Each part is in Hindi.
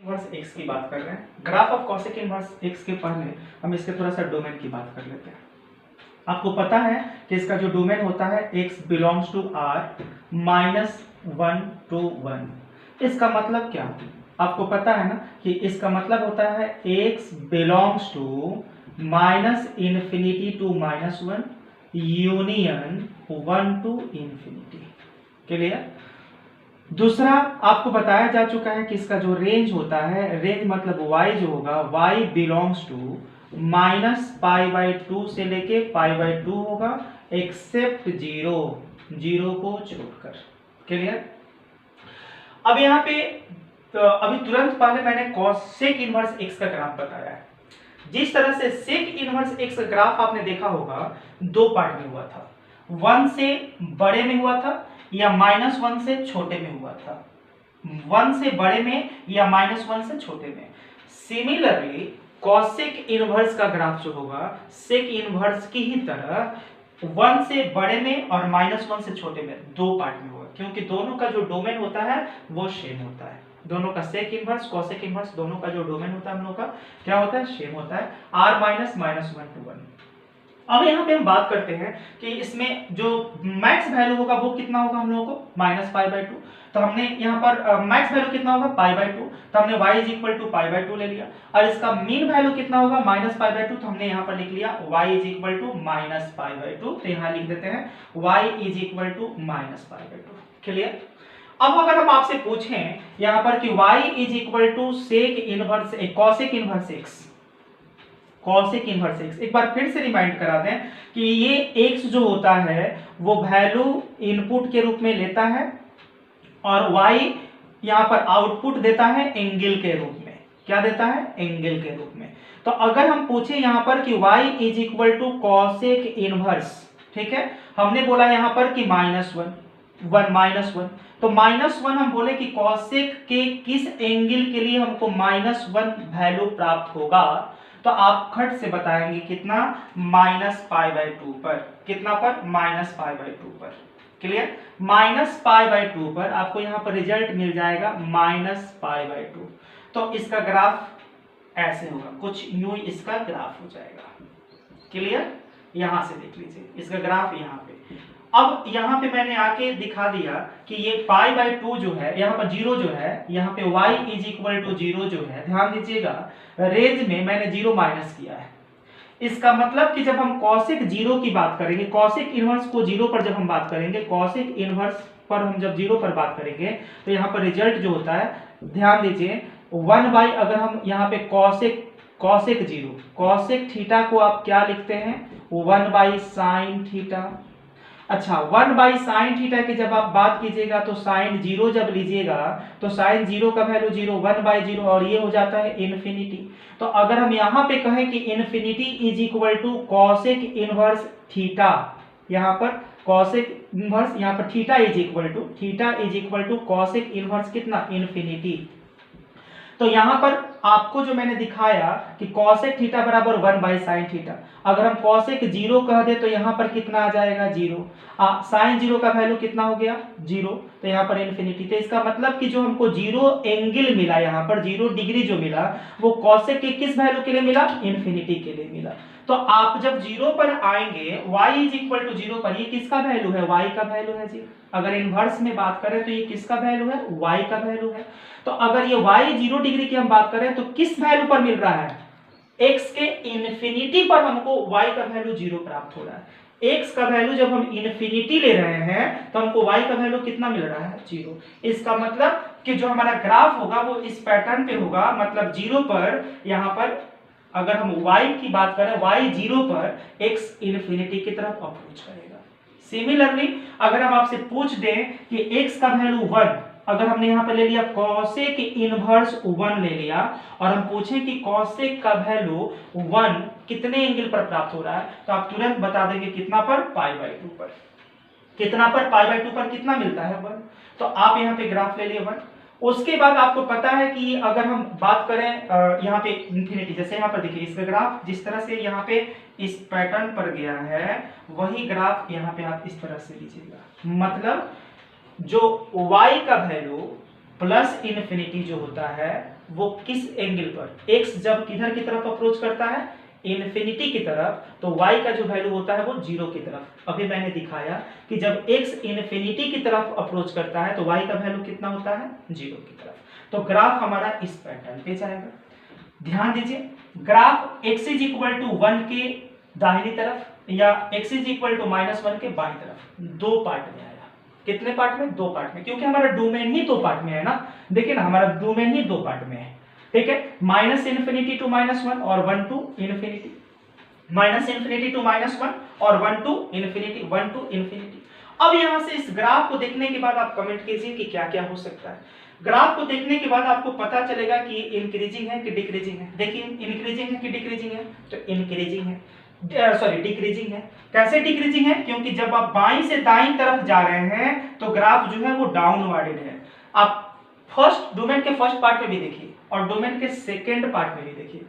इनवर्स एक्स की बात कर रहे हैं। Graph of cosec inverse x के पहले हम इसके थोड़ा सा डोमेन की बात कर लेते हैं। आपको पता है कि इसका जो डोमेन होता है x belongs to r -1 to 1। इसका मतलब क्या? आपको पता है ना कि इसका मतलब होता है x belongs to -∞ to -1 union 1 to ∞। Clear? दूसरा आपको बताया जा चुका है कि इसका जो रेंज होता है, रेंज मतलब y जो होगा y बिलोंग्स टू -π/2 से लेके π/2 होगा एक्सेप्ट 0 को छोड़कर। क्लियर? अब यहाँ पे अभी तुरंत पहले मैंने कॉसेक इनवर्स एक्स का ग्राफ बताया है। जिस तरह से सेक इनवर्स एक्स का ग्राफ आपने देखा होगा, दो पार्ट में हुआ था, 1 से बड़े में हुआ था या -1 से छोटे में हुआ था, 1 से बड़े में या -1 से छोटे में। सिमिलरली कॉसेक इनवर्स का ग्राफ जो होगा सेक इनवर्स की ही तरह 1 से बड़े में और -1 से छोटे में दो पार्ट में होगा, क्योंकि दोनों का जो डोमेन होता है वो सेम होता है। दोनों का सेक इनवर्स कॉसेक इनवर्स दोनों का जो डोमेन होता है हम लोग का क्या होता है? सेम होता है, r -1 to 1। अब यहाँ पे हम बात करते हैं कि इसमें जो मैक्स वैल्यू होगा वो कितना होगा हम लोगों को -π/2। तो हमने यहाँ पर मैक्स वैल्यू कितना होगा π/2, तो हमने y = π/2 ले लिया। और इसका मीन वैल्यू कितना होगा -π/2, तो हमने यहाँ पर लिख लिया y = -π/2। तो यहाँ लिख देते हैं y = -π/2। क्लियर? अब अगर हम आपसे पूछें यहाँ पर कि y = sec inverse cosec inverse x, cosec inverse x, एक बार फिर से रिमाइंड करा दें कि ये x जो होता है वो वैल्यू इनपुट के रूप में लेता है और y यहाँ पर आउटपुट देता है एंगल के रूप में। क्या देता है? एंगल के रूप में। तो अगर हम पूछे यहाँ पर कि y = कॉसेक इनवर्स, ठीक है, हमने बोला यहाँ पर कि -1, तो -1 हम बोले कि कॉसेक के किस एंगल के लिए हमको -1 वैल्यू प्राप्त होगा, तो आप खट से बताएंगे कितना? -π/2 पर। कितना पर? -π/2 पर। क्लियर? -π/2 पर आपको यहाँ पर रिजल्ट मिल जाएगा -π/2। तो इसका ग्राफ ऐसे होगा, कुछ यूं इसका ग्राफ हो जाएगा। क्लियर? यहां से देख लीजिए इसका ग्राफ यहाँ पे। अब यहाँ पे मैंने आके दिखा दिया कि ये π/2 जो है, यहाँ पर 0 जो है, यहाँ पे y = 0 जो है, ध्यान दीजिएगा रेंज में मैंने 0 माइनस किया है। इसका मतलब कि जब हम कॉसेक 0 की बात करेंगे, कॉसेक इनवर्स को 0 पर जब हम बात करेंगे, कॉसेक इनवर्स पर हम जब 0 पर बात करेंगे तो यहाँ पर रिजल्ट जो होता है, ध्यान दीजिए 1/, अगर हम यहाँ पे कॉसेक 0 कॉसेक थीटा को आप क्या लिखते हैं? 1/sin theta. अच्छा, 1/sin थीटा की जब आप बात कीजिएगा तो sin 0 जब लीजिएगा तो sin 0 का वैल्यू 0, 1/0 और ये हो जाता है इन्फिनिटी। तो अगर हम यहाँ पे कहें कि इन्फिनिटी = कॉसेक इनवर्स थीटा, यहाँ पर कॉसेक इनवर्स, यहाँ पर थीटा = कॉसेक इनवर्स कितना? इन्फिनिटी। तो यहाँ पर आपको जो मैंने दिखाया कि कॉसेक थीटा बराबर 1/sin थीटा, अगर हम कॉसेक 0 कह दे तो यहाँ पर कितना आ जाएगा? 0। sin 0 का वैल्यू कितना हो गया? 0, तो यहाँ पर इन्फिनिटी। तो इसका मतलब कि जो हमको 0 एंगल मिला, यहाँ पर 0 डिग्री जो मिला वो कॉसेक के किस वैल्यू के लिए मिला? इन्फिनिटी के लिए मिला। तो आप जब 0 पर आएंगे, y = 0 पर, ये किसका वैल्यू है? y का वैल्यू है जी। अगर इनवर्स में बात करें तो ये किसका वैल्यू है? y का वैल्यू है। तो अगर ये y 0 डिग्री की हम बात करें तो किस वैल्यू पर मिल रहा है? x के इन्फिनिटी पर हमको y का वैल्यू 0 प्राप्त हो रहा है। x का वैल्यू जब हम इन्फिनिटी ले रहे हैं तो हमको y का वैल्यू कितना मिल रहा है? 0। इसका मतलब कि जो हमारा ग्राफ होगा वो इस पैटर्न पे होगा, मतलब 0 पर, यहाँ पर अगर हम y की बात करें, y 0 पर, x इन्फिनिटी की तरफ अप्रोच करेगा। सिमिलरली अगर हम आपसे पूछ दें कि x का वैल्यू 1, अगर हमने यहाँ पर ले लिया कॉसेक इनवर्स 1 ले लिया और हम पूछें कि कॉसेक का वैल्यू 1 कितने एंगल पर प्राप्त हो रहा है, तो आप तुरंत बता देंगे कितना पर? π/2 पर। कितना पर? π/2 पर कितना मिलता है? 1। तो आप यहाँ पे ग्राफ ले लिए 1। उसके बाद आपको पता है कि अगर हम बात करें यहाँ पे इन्फिनिटी, जैसे यहाँ पर देखिए इसका ग्राफ जिस तरह से यहाँ पे इस पैटर्न पर गया है, वही ग्राफ यहाँ पे आप इस तरह से लीजिएगा। मतलब जो y का वैल्यू प्लस इन्फिनिटी जो होता है वो किस एंगल पर, x जब किधर की तरफ अप्रोच करता है, इन्फिनिटी की तरफ, तो y का जो वैल्यू होता है वो 0 की तरफ। अभी मैंने दिखाया कि जब x इन्फिनिटी की तरफ अप्रोच करता है तो y का वैल्यू कितना होता है, 0 की तरफ। तो ग्राफ हमारा इस पैटर्न पे जाएगा। ध्यान दीजिए, graph x is equal to 1 के दाहिनी तरफ या x इज इक्वल टू -1 के बाईं तरफ, दो पार्ट में आया। कितने पार्ट में, दो पार्ट में, क्योंकि हमारा डोमेन ही दो पार्ट में है ना। देखिए ना, हमारा डोमेन ही दो पार्ट में है, ठीक है। -∞ to -1 और 1 to इन्फिनिटी, -∞ to -1 और 1 to इन्फिनिटी, 1 to इन्फिनिटी। अब यहां से इस ग्राफ को देखने के बाद आप कमेंट कीजिए कि क्या क्या हो सकता है। ग्राफ को देखने के बाद आपको पता चलेगा कि इंक्रीजिंग है कि डिक्रीजिंग है। देखिए, इंक्रीजिंग है कि डिक्रीजिंग है, तो इंक्रीजिंग है, सॉरी डिक्रीजिंग है। कैसे डिक्रीजिंग है, क्योंकि जब आप बाईं से दाईं तरफ जा रहे हैं तो ग्राफ जो है वो डाउनवर्डेड है। आप फर्स्ट डोमेन के फर्स्ट पार्ट में भी देखिए और डोमेन के सेकेंड पार्ट में भी देखिए,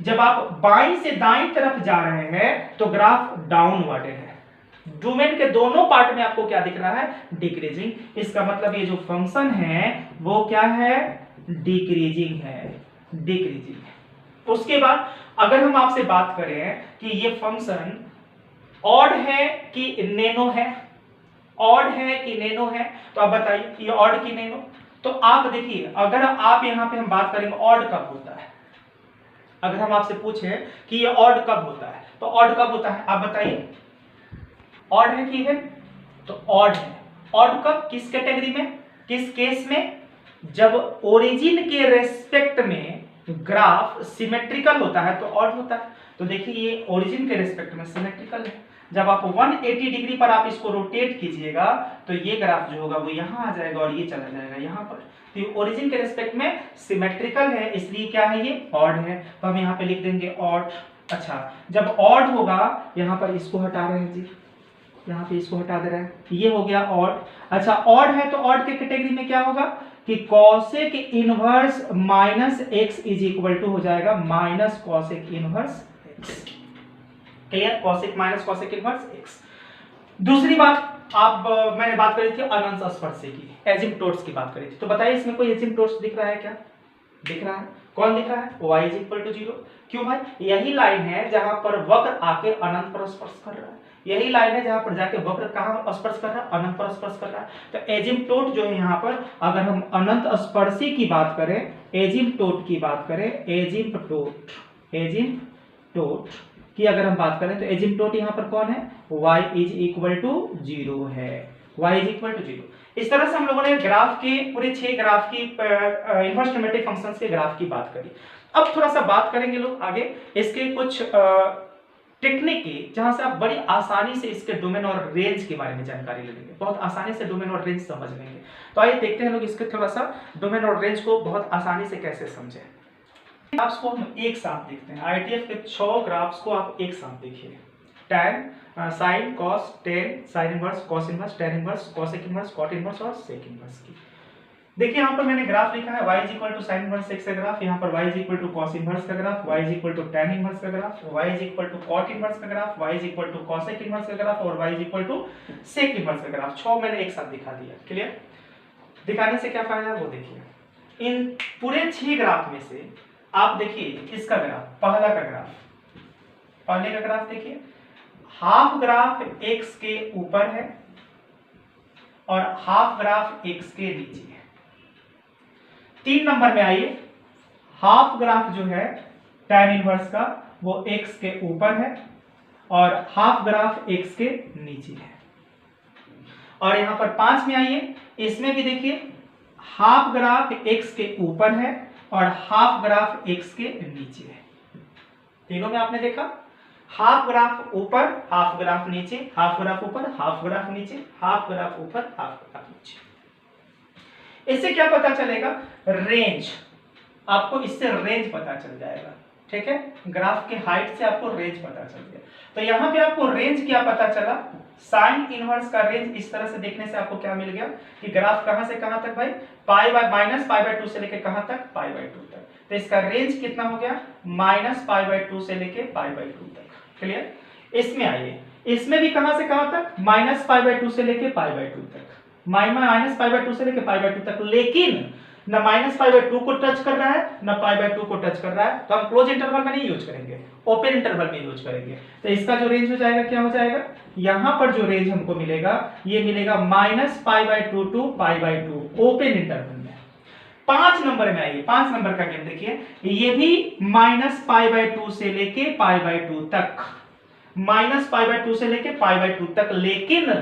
जब आप बाईं से दाईं तरफ जा रहे हैं तो ग्राफ डाउनवर्डेड है। डोमेन के दोनों पार्ट में आपको क्या दिख रहा है, डिक्रीजिंग। इसका मतलब ये जो फंक्शन है वो क्या है, डिक्रीजिंग है, डिक्रीजिंग है। उसके बाद अगर हम आपसे बात करें कि ये फंक्शन ऑड है कि नैनो है, ऑड है कि नैनो है, तो आप बताइए ये ऑड कि नैनो। तो आप देखिए, अगर आप यहां पे हम बात करेंगे ऑड कब होता है, अगर हम आपसे पूछे कि ये ऑड कब होता है तो ऑड कब होता है, आप बताइए। ऑड है कि इवन, तो ऑड है। ऑड कब, किस कैटेगरी में, किस केस में, जब ओरिजिन के रेस्पेक्ट में ग्राफ सिमेट्रिकल होता है तो ऑड होता है। तो देखिए ये ओरिजिन के रेस्पेक्ट में सिमेट्रिकल है। जब आप 180 डिग्री पर आप इसको रोटेट कीजिएगा तो ये ग्राफ जो होगा वो यहाँ आ जाएगा और ये चला जाएगा यहाँ पर। तो ये ओरिजिन के रेस्पेक्ट में सिमेट्रिकल है, इसलिए क्या है, ये ऑड है। तो हम यहाँ पे लिख देंगे ऑड। अच्छा, जब ऑड होगा, यहाँ पर इसको हटा रहे हैं जी, यहाँ पे इसको हटा दे रहे हैं, ये हो गया ऑड। अच्छा, ऑड है तो ऑड के कैटेगरी में क्या होगा कि cosec inverse minus x is equal to हो जाएगा minus cosec inverse x. Clear, cosec minus cosec inverse x. दूसरी बात, आप मैंने बात करी थी अनंत स्पर्शी की, एजिम्पटोट्स की बात करी थी। तो बताइए इसमें कोई एजिम्पटोट्स दिख रहा है क्या, दिख रहा है, कौन दिख रहा है, y इज इक्वल टू 0। क्यों भाई, यही लाइन है जहां पर वक्र आके अनंत पर स्पर्श कर रहा है, यही लाइन है जहां पर जाके वक्र कहां स्पर्श कर रहा है, अनंत पर स्पर्श कर रहा है। तो एजिम्पटोट जो है यहाँ पर, अगर हम अनंत स्पर्शी की बात करें, एजिम्पटोट की बात करें, एजिम्पटोट की अगर हम बात करें तो एजिम्पटोट यहाँ पर कौन है, y इज इक्वल टू 0 है, y इज इक्वल टू 0। इस तरह से हम लोगों ने ग्राफ के पूरे 6 ग्राफ की इनवर्स ट्रिमेटिक फंक्शंस के ग्राफ की बात करी। अब थोड़ा सा बात करेंगे लोग आगे इसके कुछ टेक्निक की, जहां से आप बड़ी आसानी से इसके डोमेन और रेंज के बारे में जानकारी ले लेंगे, बहुत आसानी से डोमेन और रेंज समझ लेंगे। तो आइए देखते हैं लोग इसके थोड़ा सा डोमेन और रेंज को बहुत आसानी से कैसे समझें। ग्राफ्स को हम एक साथ देखते हैं, आईटीएफ के 6 ग्राफ्स को आप एक साथ देखिए, tan, sine, cos, tan, sine inverse, cos inverse, tan inverse, cosec inverse, cot inverse और सेक इनवर्स की। देखिए यहाँ पर मैंने ग्राफ लिखा है y is equal to sine inverse x का ग्राफ, यहाँ पर y is equal to cos inverse का graph, y is equal to tan inverse का graph, y is equal to cot inverse का graph, y is equal to cosec inverse का ग्राफ और y is equal to sec inverse का ग्राफ। 6 मैंने एक साथ दिखा दिया। क्लियर, दिखाने से क्या फायदा है वो देखिए। इन पूरे 6 ग्राफ में से आप देखिए इसका ग्राफ, पहला का ग्राफ, पहले का ग्राफ देखिए, हाफ ग्राफ x के ऊपर है और हाफ ग्राफ x के नीचे है। 3 नंबर में आइए, हाफ ग्राफ जो है tan इनवर्स का वो x के ऊपर है और हाफ ग्राफ x के नीचे है। और यहां पर 5 में आइए, इसमें भी देखिए हाफ ग्राफ x के ऊपर है और हाफ ग्राफ x के नीचे है। तीनों में आपने देखा, हाफ ग्राफ ऊपर, हाफ ग्राफ नीचे, हाफ ग्राफ ऊपर, हाफ ग्राफ नीचे, हाफ ग्राफ ऊपर, हाफ ग्राफ नीचे। इससे क्या पता चलेगा, रेंज, आपको इससे रेंज पता चल जाएगा। ठीक है, ग्राफ के हाइट से आपको रेंज पता चल गया। तो यहाँ पे आपको रेंज क्या पता चला, साइन इनवर्स का रेंज इस तरह से देखने से आपको क्या मिल गया कि ग्राफ कहां से कहां तक भाई, -π/2 से लेके कहां तक, π/2 तक। तो इसका रेंज कितना हो गया, -π/2 से लेके π/2 तक। क्लियर, इसमें आइए, इसमें भी कहां से कहां तक, -π/2 से लेके π/2 तक, -π/2 से लेके π/2 तक। लेकिन ना -π/2 को टच कर रहा है ना π/2 को टच कर रहा है, तो हम क्लोज इंटरवल में नहीं यूज करेंगे, ओपन इंटरवल में यूज करेंगे। तो इसका जो रेंज हो जाएगा क्या हो जाएगा, यहां पर जो रेंज हमको मिलेगा ये मिलेगा -π/2 टू π/2 ओपन इंटरवल में। 5 नंबर में आइए, 5 नंबर का गेम देखिए, ये भी -π/2 से लेके π/2 तक, -π/2 से लेके π/2 तक, लेकिन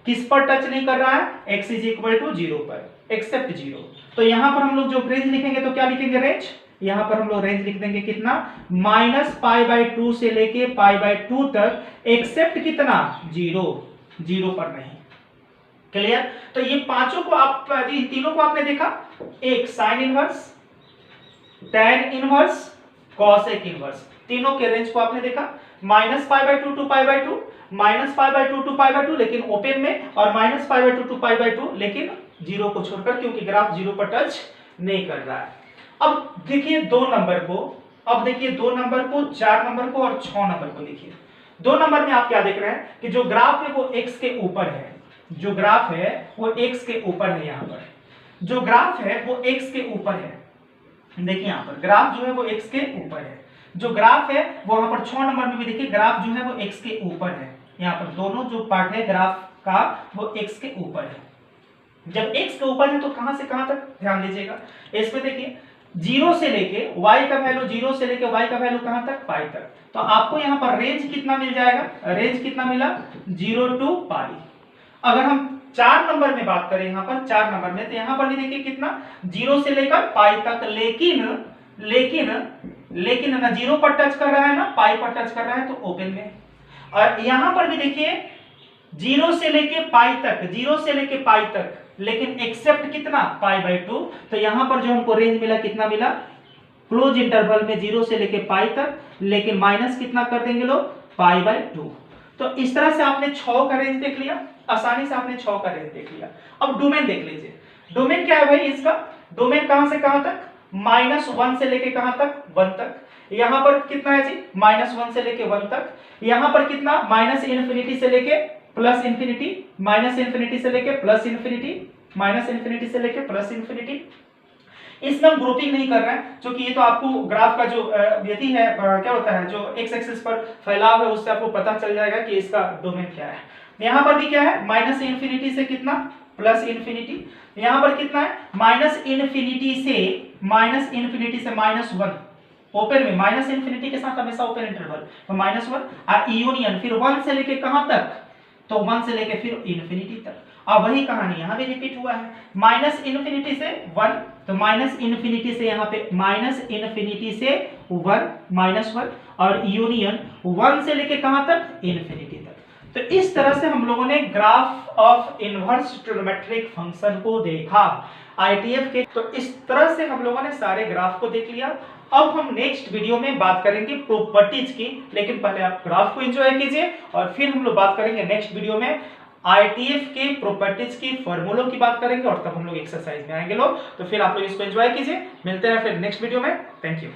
किस पर टच नहीं कर रहा है, x इज इक्वल टू 0 पर, एक्सेप्ट 0। तो यहां पर हम लोग जो रेंज लिखेंगे तो क्या लिखेंगे रेंज, यहां पर हम लोग रेंज लिख देंगे कितना, -π/2 से लेके π/2 तक, एक्सेप्ट कितना 0, 0 पर नहीं। क्लियर। तो ये पांचों को आप, इन तीनों को आपने देखा, एक sine inverse, tan inverse, cosec inverse, तीनों के रेंज को आपने देखा, -π/2 टू π/2, -π/2 टू π/2 लेकिन ओपन में, और -π/2 टू π/2 लेकिन 0 को छोड़कर, क्योंकि ग्राफ 0 पर टच नहीं कर रहा है। अब देखिए 2 नंबर को, अब देखिए 2 नंबर को, 4 नंबर को और 6 नंबर को देखिए। 2 नंबर में आप क्या देख रहे हैं कि जो ग्राफ है वो x के ऊपर है, जो ग्राफ है वो x के ऊपर है, यहां पर जो ग्राफ है वो x के ऊपर है। देखिए यहां पर ग्राफ जो है वो x के ऊपर है, जो ग्राफ है वो वहां पर 6 नंबर में भी देखिए ग्राफ जो है वो x के ऊपर है, यहां पर दोनों जो पार्ट है ग्राफ का वो x के ऊपर है। जब x के ऊपर है तो कहां से कहां तक ध्यान दीजिएगा, इस पे देखिए 0 से लेके y का वैल्यू, 0 से लेके y का वैल्यू कहां तक, पाई तक। तो आपको यहां पर रेंज कितना मिल जाएगा, रेंज कितना मिला, 0 टू पाई। अगर हम 4 नंबर में बात करें, यहां पर 4 नंबर में, तो यहां पर भी देखिए कितना, 0 से लेकर पाई तक, लेकिन ना 0 पर टच कर रहा है ना पाई पर टच कर रहा है, तो ओपन में। और यहां पर भी देखिए 0 से लेके पाई तक, 0 से लेके पाई तक, लेकिन एक्सेप्ट कितना, π/2। तो यहां पर जो हमको रेंज मिला कितना मिला, क्लोज इंटरवल में 0 से लेके पाई तक, लेकिन माइनस कितना कर देंगे लोग, π/2। तो इस तरह से आपने 6 का रेंज देख लिया, आसानी से आपने 6 का रेंज देख लिया। अब डोमेन देख लीजिए, डोमेन क्या है भाई इसका, डोमेन कहां से कहां तक, -1 से लेके कहां तक, 1 तक। यहां पर कितना है जी, -1 से लेके 1 तक। यहां पर कितना, -∞ से लेके +∞, -∞ से लेके +∞, -∞ से लेके +∞। इसमें हम ग्रुपिंग नहीं कर रहे हैं, क्योंकि ये तो आपको ग्राफ का जो यदि है क्या होता है, जो x एक्सिस पर फैलाव है उससे आपको पता चल जाएगा कि इसका डोमेन क्या है। यहां पर भी क्या है, -∞ से कितना, +∞। यहां पर कितना है, -∞ से -1, ओपन में, -∞ के साथ हमेशा ओपन इंटरवल, तो -1 यूनियन, फिर 1 से लेके कहां तक, तो 1 से लेके फिर ∞ तक। अब वही कहानी यहां भी रिपीट हुआ है, -∞ से 1, तो -∞ से यहाँ पे -∞ से 1, -1, और यूनियन 1 से लेके कहां तक, ∞ तक। तो इस तरह से हम लोगों ने graph of inverse trigonometric function को देखा ITF के। तो इस तरह से हम लोगों ने सारे ग्राफ को देख लिया। अब हम नेक्स्ट वीडियो में बात करेंगे प्रॉपर्टीज की, लेकिन पहले आप ग्राफ को एंजॉय कीजिए और फिर हम लोग बात करेंगे नेक्स्ट वीडियो में ITF के प्रॉपर्टीज की, फॉर्मूलों की बात करेंगे, और तब हम लोग एक्सरसाइज में आएंगे लोग। तो फिर आप लोग इसको एंजॉय कीजिए, मिलते हैं फिर नेक्स्ट वीडियो में। Thank you.